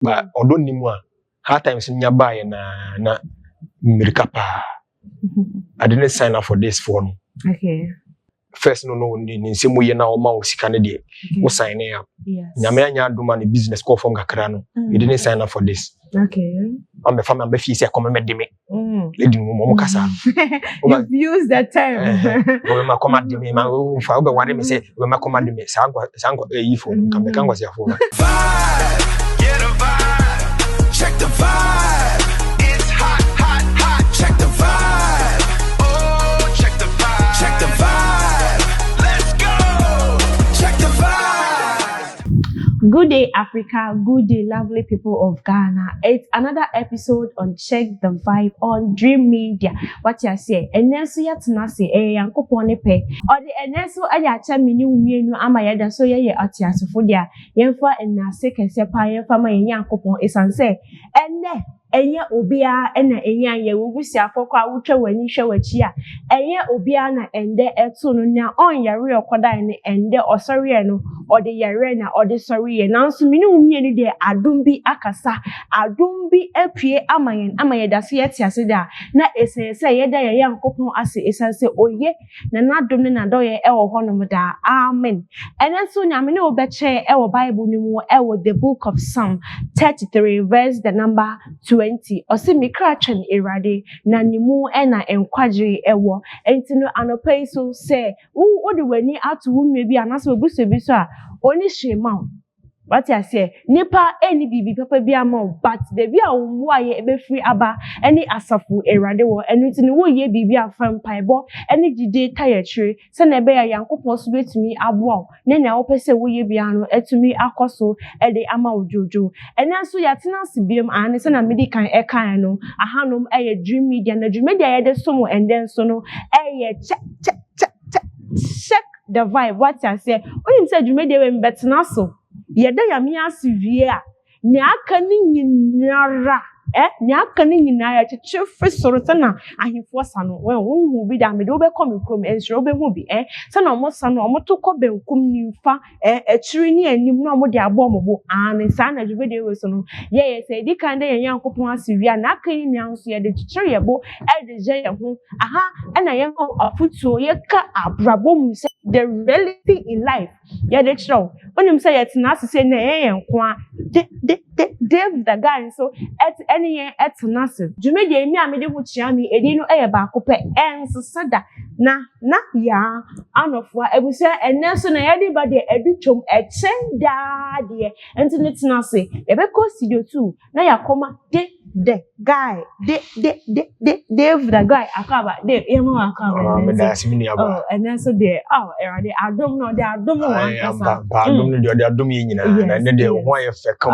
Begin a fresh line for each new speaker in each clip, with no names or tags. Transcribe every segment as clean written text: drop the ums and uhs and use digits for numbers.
but odon ni mu a hard times nya buy na America pa I didn't sign up for this for no.
Okay.
First no ni semu ye na o ma o sika ne de wo sign up.
Yes.
Nyame anya aduma ne business call from kakra no. You didn't sign up for this.
Okay.
I'm the family be fi say come me de me. Lady mo kasa.
You've used that term.
We ma come de me ma o fa be ware me say we ma come de me sango e for come be kan go say for.
Get a vibe. Check the vibe. It's hot, hot, hot. Check the vibe. Oh, check the vibe. Check the vibe. Let's go. Check the vibe.
Good day, Africa. Good day, lovely people of Ghana. It's another episode on Check the Vibe on Dream Media. What you say? And then so yet nasi yanko pone pe. Or the eneso aya cha mini umienu ama yada so ye atia so fodia. Yenfa enase kese pa yenfa ma yanko pon esanse. Ene enye obia ena enye ye wugusi afokwa wutwa wani hwe wachi a enye obia na ende eto no na on yare okoda ne ende osori no ode yare na ode sori ye nanso mini umie ni de adum bi akasa adum bi apue amaye dase yete ase da na esense ye da ye yankopon ase esanse oye na nadum ne nadoye ewo honom da amen enenso nyame ne obeche ewo bible ni mu ewo the book of Psalm 33 verse the number 20 osi mikrachan erade na nimu ena enkwagye ewo entino anopai so say wo de wani atu wo nwe bi anase obuso bi so a oni shema what I say nipa eni bibi papa bi ama but the bi a wo aye ebe free aba eni asafu erade wo enu ti ni wo ye bibi afam paibo eni gide tayachire se na ebe ya yankopon so betumi abo na wo pese wo ye bia no etumi akoso e de ama ojojo ena so ya tena sibiem ane se na medical e kan no ahanom eye Dream Media na Dream Media ye de somo and then so no eye check the vibe what I say onim say Dream Media we betena so yeda yame asivie a ne aka ni nyinara ne aka ni nyinara cheche fesoro sana ahifo sano we hu bi da me do be kom krom ensro be hu bi sana omo sano omo to ko benkum nimfa echiri ni anim na omo de abo omo ane sana Dream Media we so no ye say di kan de yankopon asivie a na aka ni nyanso ye de cheche ye bo de je ye hu aha na ye afutuo ye ka abrabom say the reality in life ye de chiro onim say yet na say na ye nko Dave the guy so any at nase Dream Media mi amede hu chia mi edi no eye ba ko pe enso sada na ya anofo ebusia enenso na everybody edutwom echenda de internet nase e be ko studio 2 na yakoma the guy Dave the guy akaba Dave emo akaba
me da simi ni aba
enenso de erade adom no de adom wan kasa
adom no de adom ye nyina na ne de ho ye fe kam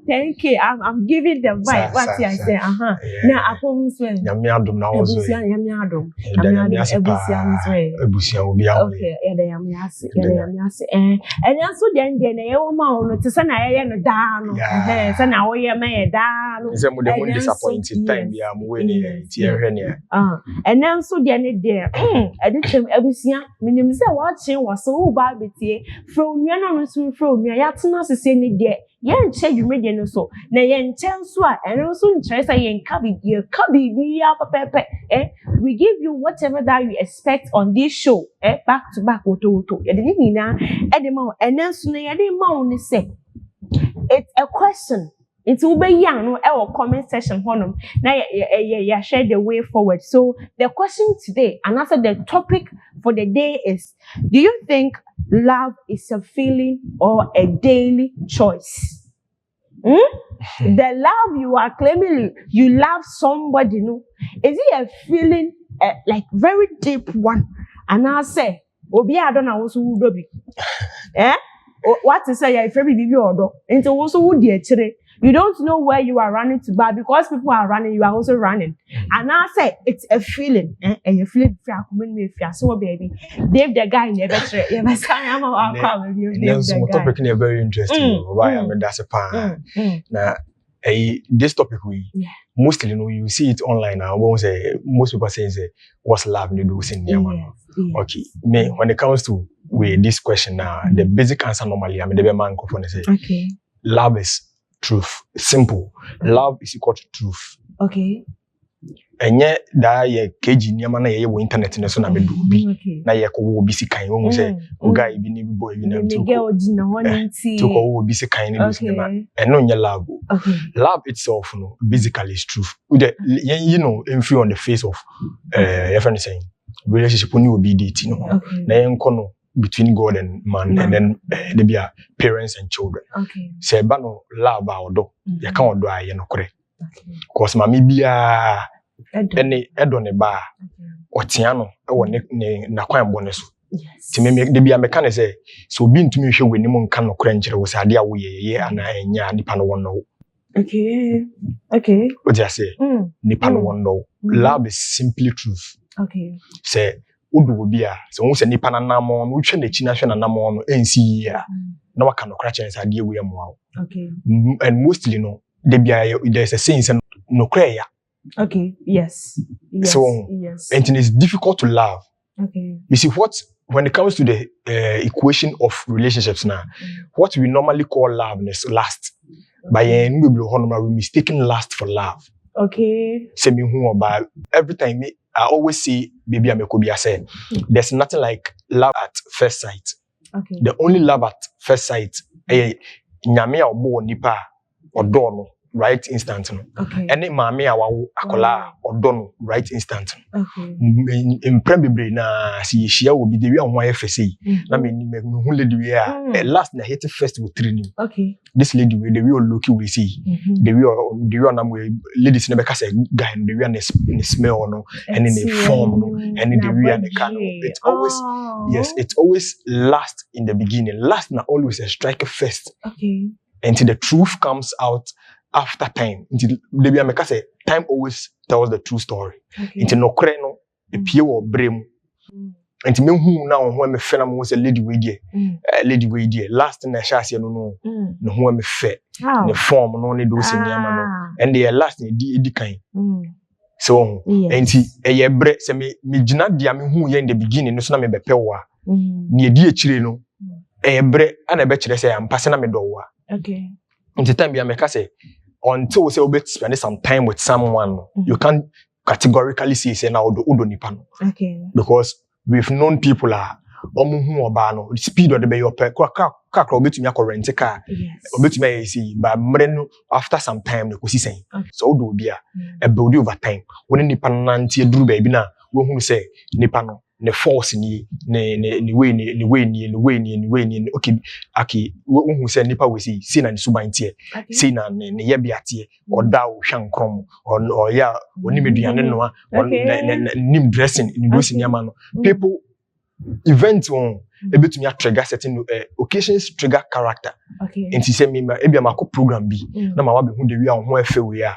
thank you. I'm giving the vibe. What you say? Now I promise when.
Nyame adom na wo so.
Nyame adom. Ebusia obi a. Okay, nyame ase. And also then na ye wo ma no te se na ye no da no. Se na wo ye ma ye da no.
Se mo de mo disappointed time bia mo we ni ti ehwe ne.
And also then there. Edichem ebusia minim se wa chen wo so wo ba betie. From nua no so from nua ya tena sese ni de ye nche Dream Media no so na ye nche nso a eno so nche say ye kabi bia pepe we give you whatever that you expect on this show back to back oto ye de nyina e de ma enenso na ye de ma ni say it's a question it's ube yang no e comment section honum na ye share the way forward. So the question today and also the topic for the day is, do you think love is a feeling or a daily choice? The love you are claiming you love somebody, no? Is it a feeling like very deep one? And I say, obi adona wo so wudobi. What is say if baby be odo? Into wo so wudi echire. You don't know where you are running to, but because people are running, you are also running. And I say it's a feeling, and you feel so baby. Dave the guy never try. You must I'm
topic is very interesting. Why I mean that's a pan. Now, this topic mostly you see it online now. Most people say what's love you do in
Yes.
Okay. Me, when it comes to with this question now, the basic answer normally, I mean, the man go say,
Okay.
love is truth. Simple. Love is equal to truth.
Okay.
Enye da ye keji niama na ye wo internet ne so na medu bi
Okay.
na ye ko wo bi sikan wo say o guy bi ni boy bi na
Me girl dina honey
to ko wo bi sikan ni do cinema eno nye love.
Okay.
Love itself no basically is truth. You know influence on the face of everything saying relationship when you be dating no.
Okay.
Na yen kono between God and man and then they be parents and children.
Okay.
Say ba no love ba odo ye kan odo aye no kore.
Okay.
Cause mama bia
Edo.
edo ne ba otia no e wo ne na kwan bone so.
Yes.
Ti me de bia me kan say so obi ntumi hwe wani mu nka no kore nkyere wo say ade a wo ye ana enya nipa no won no.
Okay. Okay.
What do you say? Nipa no won no. Love is simply truth.
Okay.
Say odu obi a so wo say nipa na namo no hwe na chi na hwe na namo no ensi ya na waka no kra chen say ade we mo.
Okay.
And mostly no de bia there's a sense no kra ya.
Okay. Yes. Yes.
So
yes.
and it's difficult to love.
Okay.
You see when it comes to the equation of relationships now, what we normally call love is lust. By we mistaken lust for love.
Okay.
Say me who about every time I always say baby I say there's nothing like love at first sight.
Okay.
The only love at first sight nyame obo nipa odo no right instant no.
Okay.
Any mame a wawo akola odo no right instant.
Okay.
Imprebebre na si yehia obi de wi an ho ayefese na me hu lady we a last na hit first with training.
Okay.
This lady we the we look we see the we on am ladies na be ka say guy the we na smell no and in the form no and the we and the kind it's always yes it's always last in the beginning last na always a strike first.
Okay.
Until the truth comes out after time. Until the Biameka say time always tells the true story.
Okay.
Until no kre no epie wo brem. Until me hu na ho me fe na mo say lady we die. Lady we die last na sha ase no no ho me fe. The form no ne do se nyama no. And the last di kan. So until eye bre se me gina dia me hu ye in the beginning no so na me bepe wo a. Ne di e chire no. Eye bre ana be kire say am pase na me do wo a.
Okay.
Until time Biameka say until we say we spend some time with someone, you can't categorically say now odo nipa no.
Okay.
Because we've known people are omuhu oba no the speed of the be your car obetumi akorrent car obetumi say but mre after some time no kosi sen so odo obi a build over time when nipa nante eduru ba bi na we hu say nipa no ne force ni ne way okay we hu say nipa we see na ne suban tie see na ne ye biate oda o hwankrom or ya onimeduane no a nim dressing ni do sinyama no people event on ebetumi trigger certain occasions trigger character.
Okay.
And she say me ebia mako program bi na ma wa be hu de wi an ho afa we a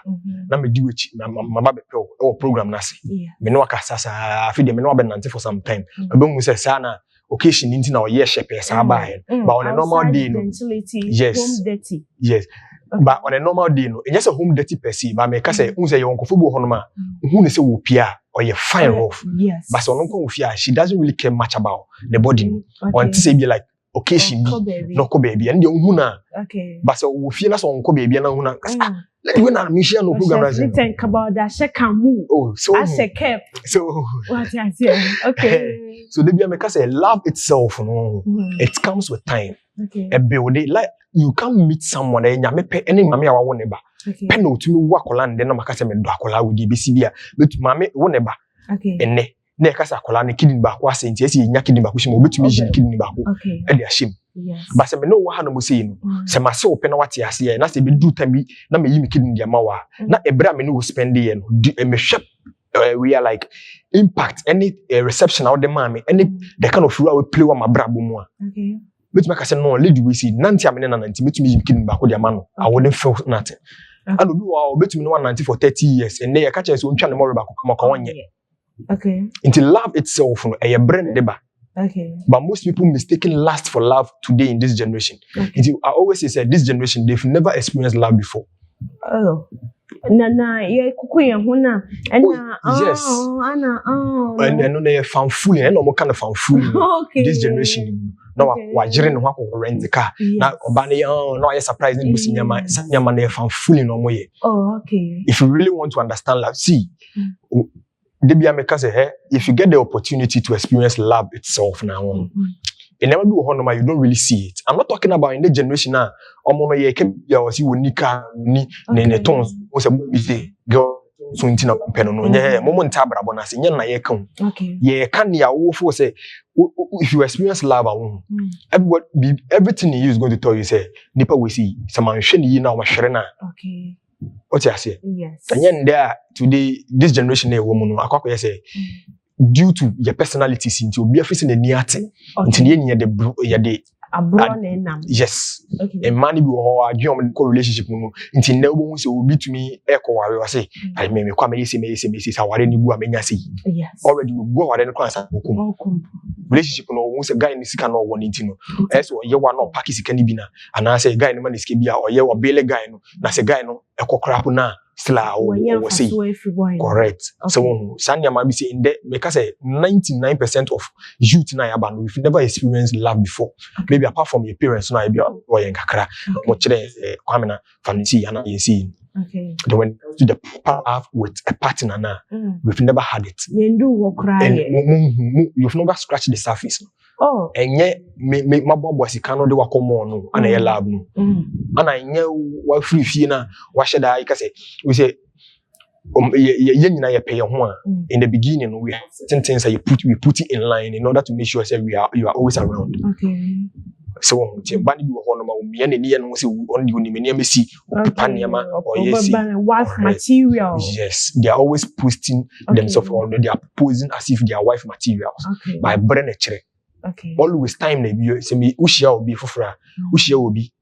na me di wechi ma ba be pe o program na se me no aka sasa afi de me no be nante for some time be hu say sa na occasion nti na o ye shepe sa ba he but on a normal day no yes
home dirty
yes but on a normal day no just a home dirty per se but me ka say hu say you nkofo bo ho no ma hu ne say wo pia or you fine off.
Yes.
But so she doesn't really care much about the body. Or to say be like occasion no ko baby and the huna.
Okay.
But so we feel so on baby and huna. Let me na mission no program.
Think about that. She can move.
Oh, so
as a cap.
So
what I say? Okay.
So the Biameka say love itself no. It comes with time.
Okay.
A build like you can't meet someone and nyame pe any mama wa won eba.
Okay.
Pen no tumi wo akola nde na makase me do akola we di besi bia but mama wo ne ba.
Okay.
Enne na ekasa akola ne kidney ba ko asenti esi nya kidney ba ko shimo obetumi ji kidney ba ko.
Okay.
E de ashim.
Yes.
Ba se me no wo ha no mo sei no. Se ma se wo pe na wate ase ye na se be du tami na me yi me kidney dia ma wa. Na ebra me no spend ye no. Me hwep we are like impact any reception out the mommy any the kind of role we play wa mabrabo mu a.
Okay.
But make say no lady we see nanti amene na nanti betumi yi kidney ba ko dia ma no. I wouldn't feel nothing. And obi wa obetumi no 190 for 30 years and they catch us ontwa ne more ba ko ka wonye.
Okay.
Until love itself no e brand deba.
Okay.
But most people mistaken lust for love today in this generation.
Okay.
I always say this generation they've never experienced love before.
Oh. na ye kukuye ho na ena
yes.
ana
And no na fan fully and no kind of fan fully.
okay.
This generation no wa jire no ho rent car. Na oba na no ye surprising busi nyama na fan fully no mo ye.
Oh, okay.
If you really want to understand love, see, if you get the opportunity to experience love itself now, it never be you don't really see it. I'm not talking about in the generation now. Girl, so intina peno no nye moment tabra bonase nye na ye kan.
Okay.
Ye kan ya wo for say if you experience love everything you is going to tell you say nipa we see some man hwe ni na o hwere na.
Okay.
What you say?
Yes.
And yen there today this generation e woman no akwa say due to your personalities into obi afisi na ni ate nti ye nye de
abro na enam.
Yes.
Okay.
A man bi ho adwom ko relationship no nti na obo hu se obi tumi ekoware o say I me kwa me yesi saware ni gu amenya sei.
Yes.
Already gu aware no kwa sa okum. Relationship no hu se guy ni sika no wo ni nti no eso ye wa no pack sika ni bi na ana say guy no man sika bi a o ye wo bele guy no na say guy no ekokrap na sla o say correct. Okay. So sanya ma bi say in the make say 99% of youth na ya ba no we've never experienced love before. Okay. Maybe apart from your parents na be o ye nkakra mo kire kwame na fancy ana ye see.
Okay.
Then when it comes to the proper with a partner now, we've never had it. You've never scratched the surface.
Oh.
And yet, my boy cannot do a common and a lab. And I know what free fee what should I say? We say, you pay your in the beginning, we have certain things that we put it in line in order to make sure that you are always around.
Okay.
So bani bi ho no ma wo mia na ni no se on the onime na mesi opaniama or yes
wife material.
Yes, they are always posting themselves on, they are posing as if they are wife materials.
Okay.
By brain a chere.
Okay.
Always time na bi se me ushia obi fofora ushia obi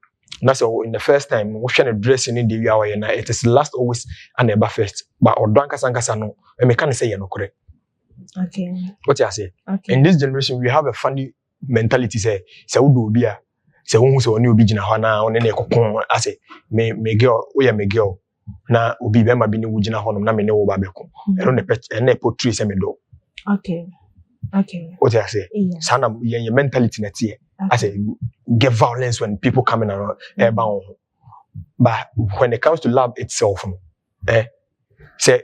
na so in the first time we share the dressing in the we are na it is last always and ever first but odwanka sankasa no e me kan say ye no correct.
Okay.
What you say?
Okay.
In this generation we have a funny mentality say wodo obi a say won hu say oni obi gina ho na oni na ekokon ase me girl we ya me girl na obi be ma bi ni wo gina ho no na me ne wo ba be ko ero ne portray say me do.
Okay. Okay.
What you say?
Yes.
Sana your mentality na tie I say you get violence when people coming around but when it comes to love itself say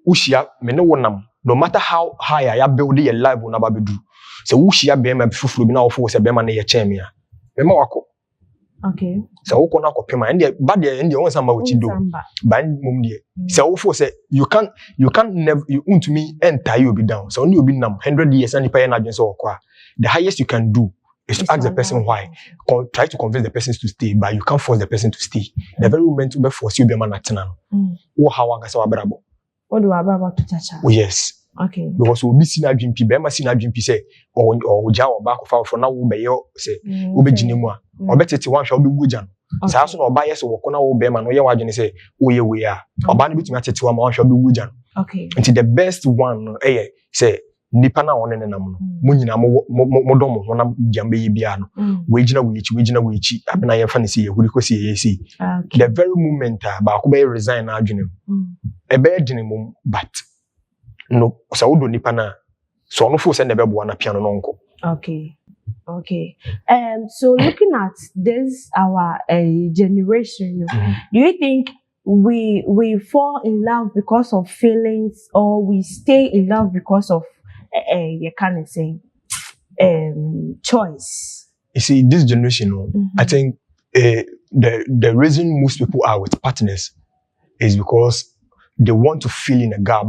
ushia me ne wonam no matter how high I build your life na ba bedu say ushia be ma fufuru bi na wo fo say be ma na ye cheme a be ma wako.
Okay.
Say wo ko na kopema ende ba de ende won sama wachi do ba mum de say wo fo say you can't never you want to me enter you be down so only obi nam 100 years and pay na adwen so wako the highest you can do is to ask the person why. Try to convince the person to stay, but you can't force the person to stay. The very moment you be force you be man at now. What how wanga sa wabrabo?
What do wabrabo to chacha?
Oh yes.
Okay.
Because we be seen a dream be ma seen a dream say or ja or back for now we be yo say we be gine mu a or be tete wan hwa we be wuja no. Sa so na oba yes wo ko na wo be ma no ye wadwene say wo ye we a oba no bitumi atete wa ma wan hwa be wuja no.
Okay.
Until the best one say nipa na won ne nam no mo nyina mo dom ho na jambe yi bia no we gina we echi abena ye fa ne se ye huri ko se ye si the very moment ba ko be resign na adwene e be dine mum but no so wo do nipa na so no fo se ne be bo na piano no nko.
Okay. Okay. So looking at this our generation, do you think we fall in love because of feelings or we stay in love because of you can't say choice?
You see, this generation, I think the reason most people are with partners is because they want to fill in a gap.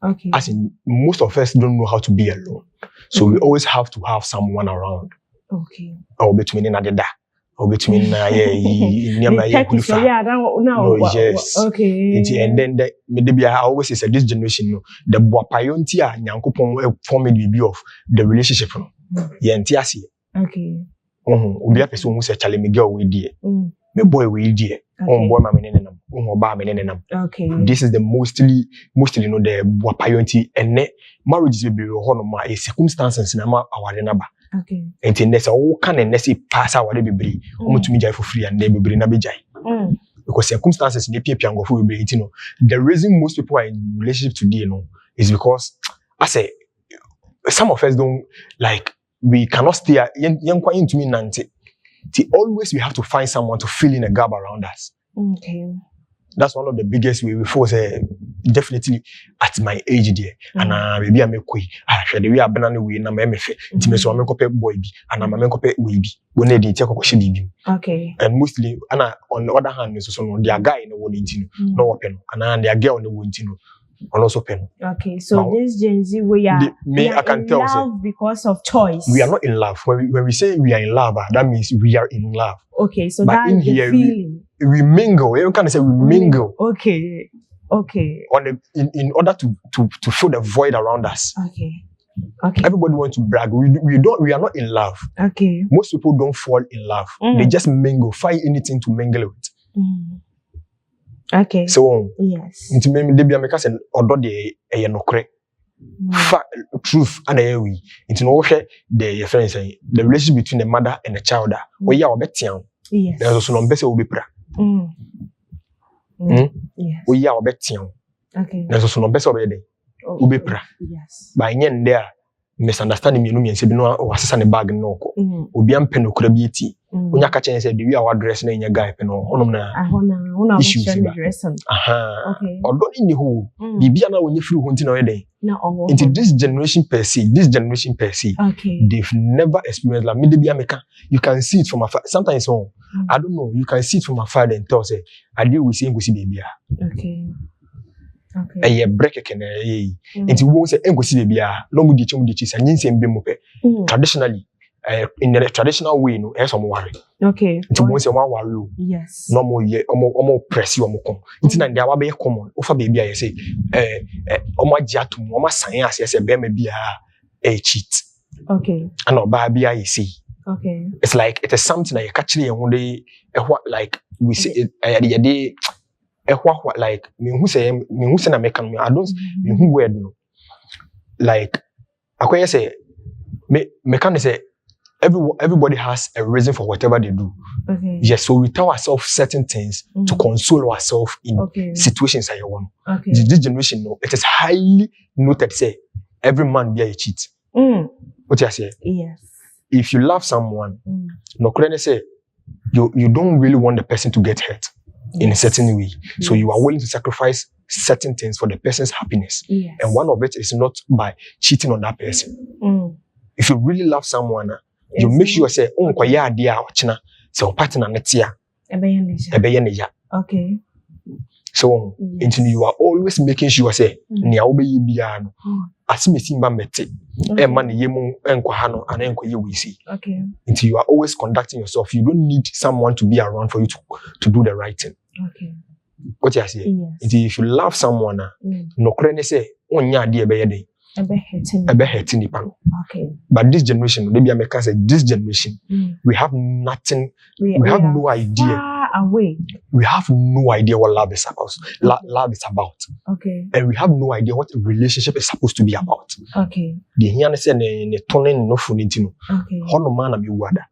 Okay.
As in, most of us don't know how to be alone, so we always have to have someone around.
Okay.
Or between another. Or between
no,
yes.
Okay.
And then maybe I always say this generation no the boapayonti a nyankopon formed be of the relationship no. Yentiasi.
Okay.
Obi apeso hu say chale me girl we die. Me boy we die. Boy ma me nenam. Ba me nenam.
Okay.
This is the mostly no the boapayonti and marriages be ho no ma circumstances na ma aware na ba.
Okay.
And in this all can and nessy pass our baby, to me jai for free and they be na be jai. Because because circumstances they pay piangofo we be, the reason most people are in relationship today, is because I say some of us don't like we cannot stay into me nanti. Always we have to find someone to fill in a gap around us.
Okay.
That's one of the biggest way we force definitely at my age there. And maybe I make quick. The way I banana we na me fe. Inti me so me kope boy bi. And me kope we bi. We need to take bibi.
Okay.
And mostly, and on the other hand, so no their guy in the one intino, no open. And their girl in the one intino, and also pen.
Okay, so now, this Gen Z we are in love because of choice.
We are not in love. When we say we are in love, that means we are in love.
Okay, so
but
that's
in
the
here,
feeling.
We mingle. You can say we mingle.
Okay. Okay.
In order to fill the void around us.
Okay. Okay.
Everybody wants to brag. We are not in love.
Okay.
Most people don't fall in love. They just mingle, find anything to mingle with.
Okay.
So
yes.
Into me they be make us odo de nokre. Truth and we. Into no the friends the relationship between the mother and the child. We ya obetian.
Yes.
There's also no bese obi pra.
Yes.
We ya obetian.
Okay.
There's also no bese obi dey. Obi pra.
Yes.
By nyen there misunderstanding me no me say bi no wasesa ne bag no ko. Obi am pe no kra bi eti. Onya ka chen say the way our dress na nya guy pe no honom na.
Ahona
issues
dress.
Aha.
Okay.
Odo ni ho. Bibia na onye free ho nti na oyeden.
Na owo.
Into this generation per se,
okay,
they've never experienced like me. You can see it from afar. Sometimes I don't know. You can see it from afar and tell say, I deal with saying go see baby.
Okay. Okay.
A break can into won't say go see baby. No mu dichi and yin say be traditionally, in the traditional way, no, some worry.
Okay.
Into won't say one worry.
Yes.
No more ye, omo press you omo come. Into na dia wa be common. Ofa baby I say, omo jiatum, omo science say be maybe a cheat.
Okay.
And no baby I see.
Okay.
It's like it is something that you catch it one day. What like we say it what like me who say na make me I don't me who word no. Like I say me can say everybody has a reason for whatever they do.
Okay.
Yes, so we tell ourselves certain things to console ourselves in situations like one.
Okay.
This generation, no, it is highly noted. Say every man be a cheat. What you say?
Yes.
If you love someone, no can say you don't really want the person to get hurt in a certain way. So you are willing to sacrifice certain things for the person's happiness.
Yes.
And one of it is not by cheating on that person. If you really love someone, you make sure say, "Oh, kwa ya dia ochina." So partner netia. Ebeyeneja.
Okay.
So until you are always making sure say, "Nia obeyi biya no." Asimesi mba mete. E man yemu enkwa ha no ana enkwa ye wisi.
Okay.
Until you are always conducting yourself. You don't need someone to be around for you to do the right thing.
Okay.
What you say?
Yes.
Until if you love someone, no krene say, "Onya ade ebeye den." Ebe hurting nipa.
Okay.
But this generation, maybe I make say this generation, we have nothing. We have no idea.
Far away.
We have no idea what love is about. Love is about.
Okay.
And we have no idea what a relationship is supposed to be about.
Okay.
The here say ne tonen no funitino.
Okay.
Hono man na me wada.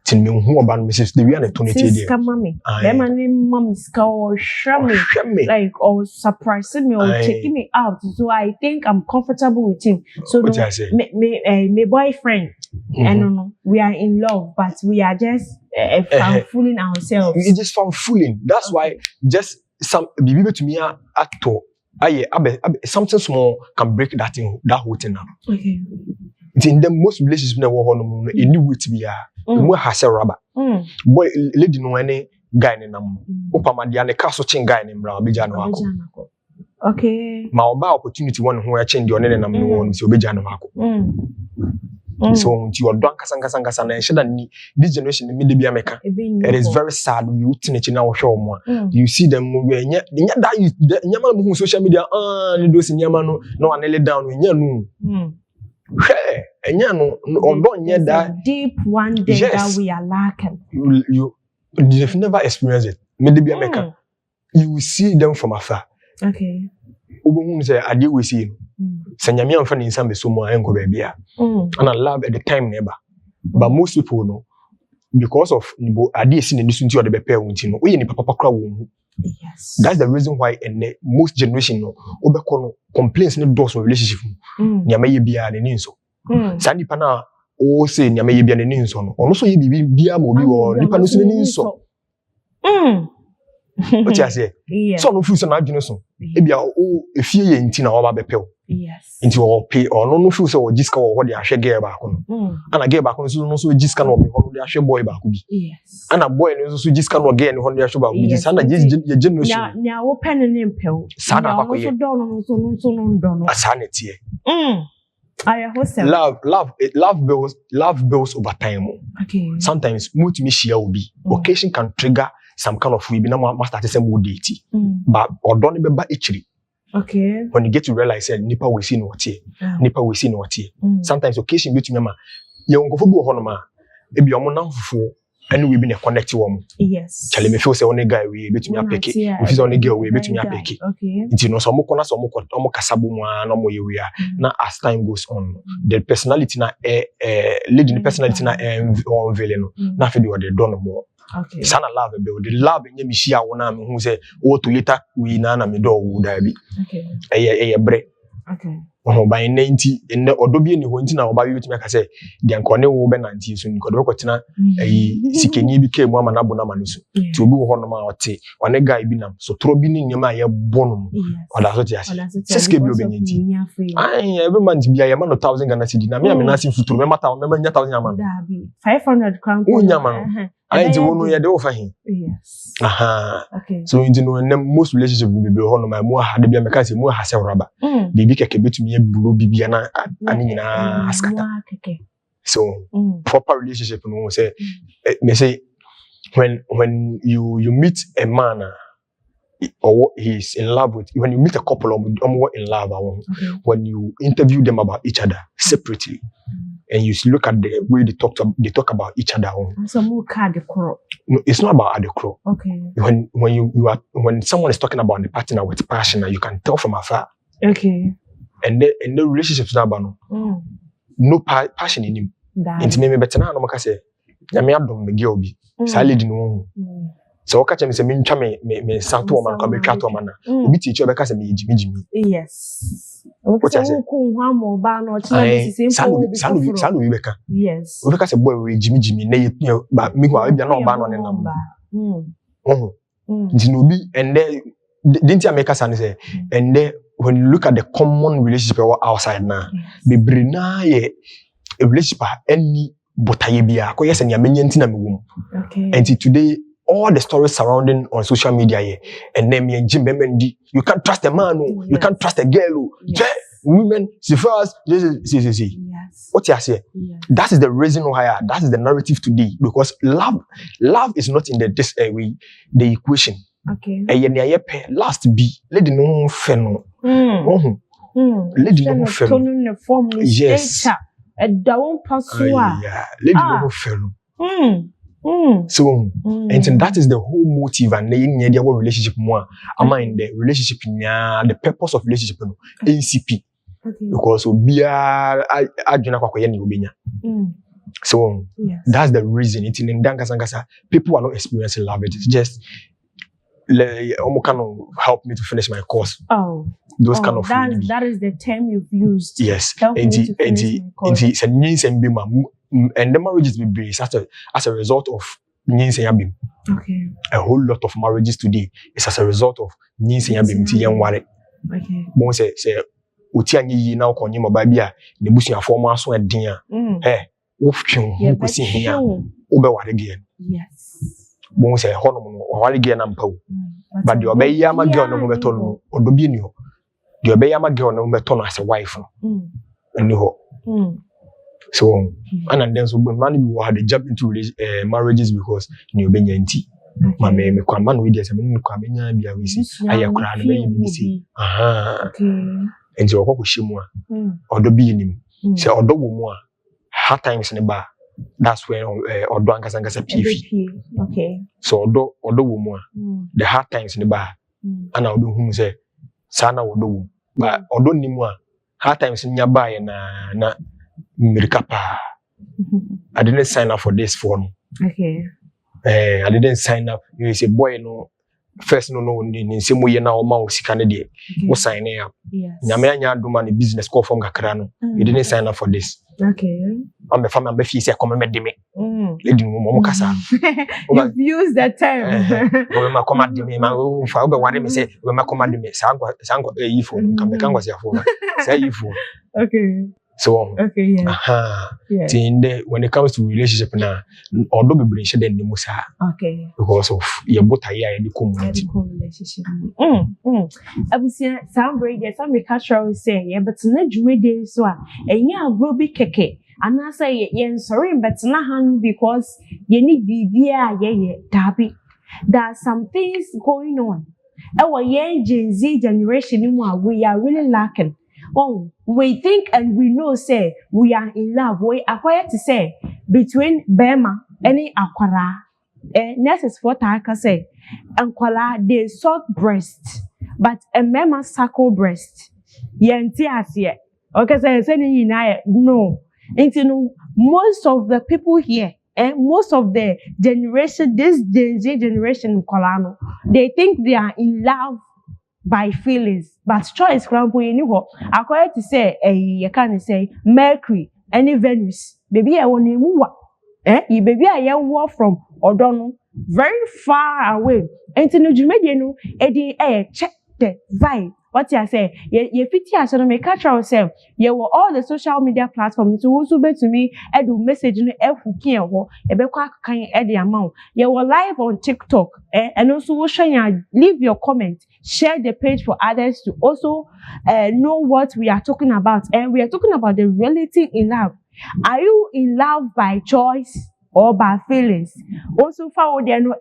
Tin me hu oba no message the we na tonete there.
Ska mami. Be man ni mami ska or shame. Like or surprising me or taking me out. So I think I'm comfortable with him. So
what I say?
My boyfriend. And no, we are in love, but we are just fooling ourselves.
We just fooling. That's why just some bibi to me ato something small can break that whole thing up.
Okay.
In the most relationships na wo no any way to be we has a rubber. Boy lady no any guy ni nam. Opama dia ne kaso chin guy ni mra obeja no ako.
Okay.
Ma oba opportunity one ho ya chin di one nam no won so obeja no ako. So you are done kasa na sheda ni this generation me de bia meka. It is very sad you teenage na wo hwe omo. You see them we nya that nyama no social media ni do si nyama no na one lay down nya no. Hey, and that
deep one day that we are lacking.
You've never experienced it. Maybe America. You will see them from afar.
Okay.
Say, I deal with you. Sanyami and Fanny some be so more and go baby. And I love at the time never. But most people know because of nibo ade esi ne nisu nti o de bepe wo nti no wo ye ni papa kra wo.
Yes.
That's the reason why in the most generation no obekọ no complaints no doors on relationship mu. Nya maye bia ne ni nso. Sa nipa na o say nya maye bia ne ni nso no. Ono so ye bia ma obi wo nipa no so ne ni nso. O ti ase. So no fu so na adwene so. E bia o efie ye nti na o ba bepe wo.
Yes.
Nti o pay ono no fu so o jiska wo de ahwe girl ba ko no. Ana girl ba ko no so jiska no be ho de ahwe boy ba ko bi.
Yes.
Ana boy no so jiska no girl ne ho de ahwe ba ko bi. Sa na ye generation.
Nya wo pen ne mpɛw.
Sa na ba ko ye.
So do no so no do no.
Asa na tie. Love builds over time.
Okay.
Sometimes mutimi share will be occasion can trigger some kind of we be na master to say more date. But odo ne beba echiri.
Okay.
When you get to realize that nipa we see no tie. Nipa we see no tie. Sometimes occasion betumi ma ye nkofo bi wo hono ma e bi omo nanfofo and we be na connect wo.
Yes.
Chale me feel say one guy we betumi apeke. If is one girl we betumi apeke.
Okay.
Nti no so mo kona so mo kasabo mu na mo ye we na as time goes on the personality na leading personality na unveil no na fe de o de don mo.
Okay.
Sana love build the love nya mi hia wo na me hu say wo to later we na me do wo da bi.
Okay.
Eye bre.
Okay.
Oh by 90 enne odo bi ni ho nti na oba bi betumi aka say de ankone wo be 90 so nko do ko tena sikeni bi ke mu ama na bo na ma no so ti obi wo ho no ma ote one guy bi nam so tro bi ni nyama ye bono oda so ti ase seske bi obenye nti every month bi ya ma no 1000 Ghana cedi na me na sin futuro me mata me nya 1000 ama
da bi 500 crown
ko nyama no ai ti wo no ye de wo fa hin.
Yes.
Okay. So you know most relationship be ho no ma mu ha de bi me ka say mu ha se raba bibi keke betumi ye bulu bibia na ani nyina askata. So proper relationship no say me say when you meet a man or he's in love with, when you meet a couple or in love, when you interview them about each other separately and you look at the way they talk about each other.
So more card
no, it's not about the crow.
Okay.
When someone is talking about the partner with passion, you can tell from afar.
Okay.
And the relationships now, no passion in him. Inti me better na no maka say ya me adom me girl bi sa lady no so o ka che me say me ntwa me santo man ka be twa to man na obi ti che be ka say me jimi.
Yes. O ka say ko hwa mo ba no che na sisi mpo
sa no be ka.
Yes.
O be ka say boy we jimi na ye ba me ko bia na o ba no ne nam. Nti no bi and then didn't make us say and then when you look at the common relationship outside now be brina ye a relationship any botaye bia ko yes and ya menye ntina me wom.
Okay.
And today all the stories surrounding on social media here and then me and Jim Bemendi, you can't trust a man, you can't trust a girl. Women see first see.
Yes.
What you say? Yes. That is the reason why that is the narrative today because love is not in the equation.
Okay.
Last be lady no feno. Lady no feno. Yes.
A down pasua.
Yeah, lady no feno. So, and that is the whole motive and the relationship more. Am in the relationship the purpose of relationship no NCP. Okay. Because I do not so that's the reason. It's in Dankasangasa. People are not experiencing love. It's just kind of help me to finish my course. Those kind of
that is the term you've used.
Yes.
Help me to finish my course. And
the marriages will be as a result of Ninseyabim.
Okay.
A whole lot of marriages today is as a result of Ninseyabim Tiyanware.
Okay.
Bon say Utianyi na ukonyi mababia ne busu afọmọ aso eden a woftwe ho kosi hia obeware gen.
Yes.
Bon say honom no ware gen na mpawo. But the obeya ma girl no beto no odobi ni ho. The obeya ma girl no beto no as a wife no. Ani ho. So and then so man we had to jump into marriages because ni obenya nti. Mama me kwa man we dey say me kwa benya bia we si ayakura no be bi si.
Okay.
Enti okwakohye a odo bi nim se odo wo mu a hard times ne ba that's when odo ankasa PV.
Okay.
So odo wo mu a the hard times ne ba ana odo hu se sana odo wo ba odo nim a hard times nya ba ye na America pa I didn't sign up for this for no
Okay.
I didn't sign up. You say boy no first no ni same way na o ma o sika ne de. Wo sign up.
Yes.
Nyame anya do man business call from kakra no. You didn't sign up for this.
Okay.
I'm the family be fi say come me de me. Lady mo kasa.
You've used the term.
We ma come de me ma o fa be ware me say we ma come de me sango e phone come kan kwase phone. Say you phone.
Okay.
So
okay, yeah.
Yeah. When it comes to relationship now, although we bring shade in the musa.
Okay.
Because of your both here in the community.
Relationship. Abusia some break some cultural say yeah, but na dwume dey so a enya agro bi keke. And I say yeah, sorry, but na han because you need bibia yeah dabi. There are some things going on. Our young Gen Z generation we are really lacking. Oh, we think and we know say we are in love. We acquire to say between Bema and Aquara. Nurses for Taka say Anquala they soft breast, but a mema circle breast. Yanti as yet. Okay, so saying no. And most of the people here and most of the generation, this Gen Z generation Colano, they think they are in love by feelings, but choice crampo anyhow. According to say, you can say Mercury, any Venus, baby, I want you you baby, I walk from Odono, very far away. And to know you Eddie, check the vibe. What you say? You fit here, so make catch yourself. You were all the social media platforms to also be to me, and do message in every care or a bequak can add the amount. You were live on TikTok, and also leave your comment, share the page for others to also know what we are talking about. And we are talking about the reality in love. Are you in love by choice or by feelings? Also, follow the no